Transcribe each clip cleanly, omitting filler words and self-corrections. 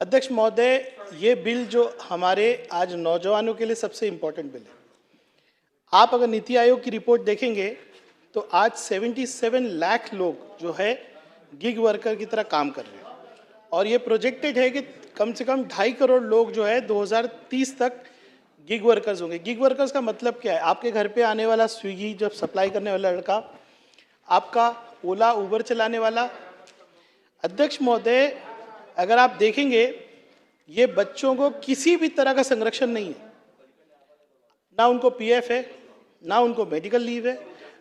अध्यक्ष महोदय, ये बिल जो हमारे आज नौजवानों के लिए सबसे इम्पोर्टेंट बिल है। आप अगर नीति आयोग की रिपोर्ट देखेंगे तो आज 77 लाख लोग जो है गिग वर्कर की तरह काम कर रहे हैं और ये प्रोजेक्टेड है कि कम से कम 2.5 करोड़ लोग जो है 2030 तक गिग वर्कर्स होंगे। गिग वर्कर्स का मतलब क्या है? आपके घर पे आने वाला स्विगी जब सप्लाई करने वाला लड़का, आपका ओला उबर चलाने वाला। अध्यक्ष महोदय, अगर आप देखेंगे ये बच्चों को किसी भी तरह का संरक्षण नहीं है, ना उनको पीएफ है, ना उनको मेडिकल लीव है,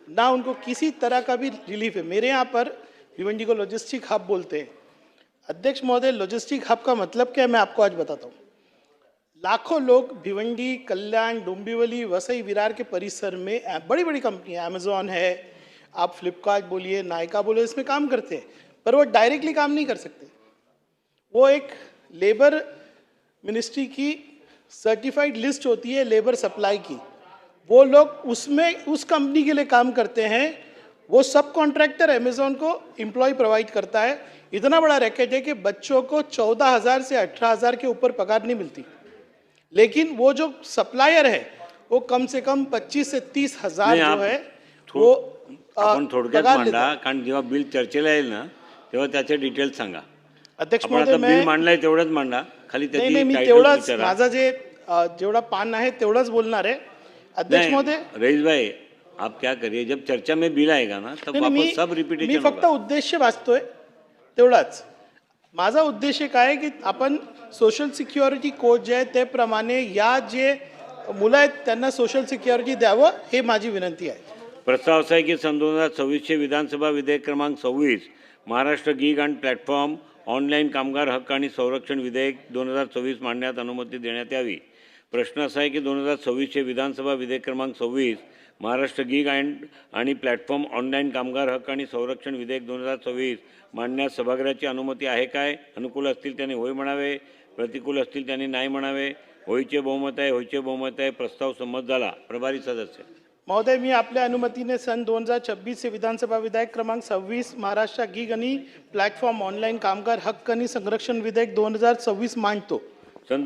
ना उनको किसी तरह का भी रिलीफ है। मेरे यहाँ पर भिवंडी को लॉजिस्टिक हब बोलते हैं। अध्यक्ष महोदय, लॉजिस्टिक हब का मतलब क्या है मैं आपको आज बताता हूँ। लाखों लोग भिवंडी, कल्याण, डोंबिवली, वसई, विरार के परिसर में बड़ी बड़ी कंपनियां, अमेजॉन है, आप फ्लिपकार्ट बोलिए, नायका बोलिए, इसमें काम करते हैं, पर वो डायरेक्टली काम नहीं कर सकते। वो एक लेबर मिनिस्ट्री की सर्टिफाइड लिस्ट होती है लेबर सप्लाई की, वो लोग उसमें उस कंपनी के लिए काम करते हैं। वो सब कॉन्ट्रैक्टर अमेजॉन को एम्प्लॉय प्रोवाइड करता है। इतना बड़ा रैकेट है कि बच्चों को 14,000 से 18,000 के ऊपर पगार नहीं मिलती, लेकिन वो जो सप्लायर है वो कम से कम 25 से 30,000 जो है वो आपण थोडक्यात मांडा, कारण जेव्हा बिल चर्चेला येईल ना तेव्हा त्याचे डिटेल्स सांगा। अध्यक्ष महोदय, बिल मांडलाय तेवढंच मांडा, खाली त्याची नाही, मी तेवढंच माझा जेवढा पान आहे तेवढंच बोलणार आहे। अध्यक्ष महोदय, रईस भाई आप क्या करिए, जब चर्चा में बिल आएगा ना तब वापस सब रिपीटेशन मी फक्त उद्देश्य वाचतोय तेवढाच। माझा उद्देश काय आहे की आपण सोशल सिक्युरिटी कोड जे आहे त्याप्रमाणे या जे मुलं आहेत त्यांना सोशल सिक्युरिटी द्यावं, हे माझी विनंती आहे। प्रस्ताव असा आहे की सन 2026 विधानसभा विधेयक क्रमांक 26 Maharashtra gig and platform online कामगार हक्क आणि संरक्षण विधेयक 2026 मांडण्यात अनुमती देण्यात यावी। प्रश्न असा आहे की 2026 विधानसभा विधेयक क्रमांक 26 महाराष्ट्र गीग आणि प्लॅटफॉर्म ऑनलाईन कामगार हक्क आणि संरक्षण विधेयक 2026 मांडण्यास सभागृहाची अनुमती आहे काय? अनुकूल असतील त्यांनी होय म्हणावे, प्रतिकूल असतील त्यांनी नाही म्हणावे। होयचे बहुमत आहे, होयचे बहुमत आहे। प्रस्ताव संमत झाला। प्रभारी सदस्य महोदय, मी आपल्या अनुमतीने सन 2026 से विधानसभा विधेयक क्रमांक 26 महाराष्ट्र गीग आणि प्लॅटफॉर्म ऑनलाईन कामगार हक्क आणि संरक्षण विधेयक 2026 मांडतो। सन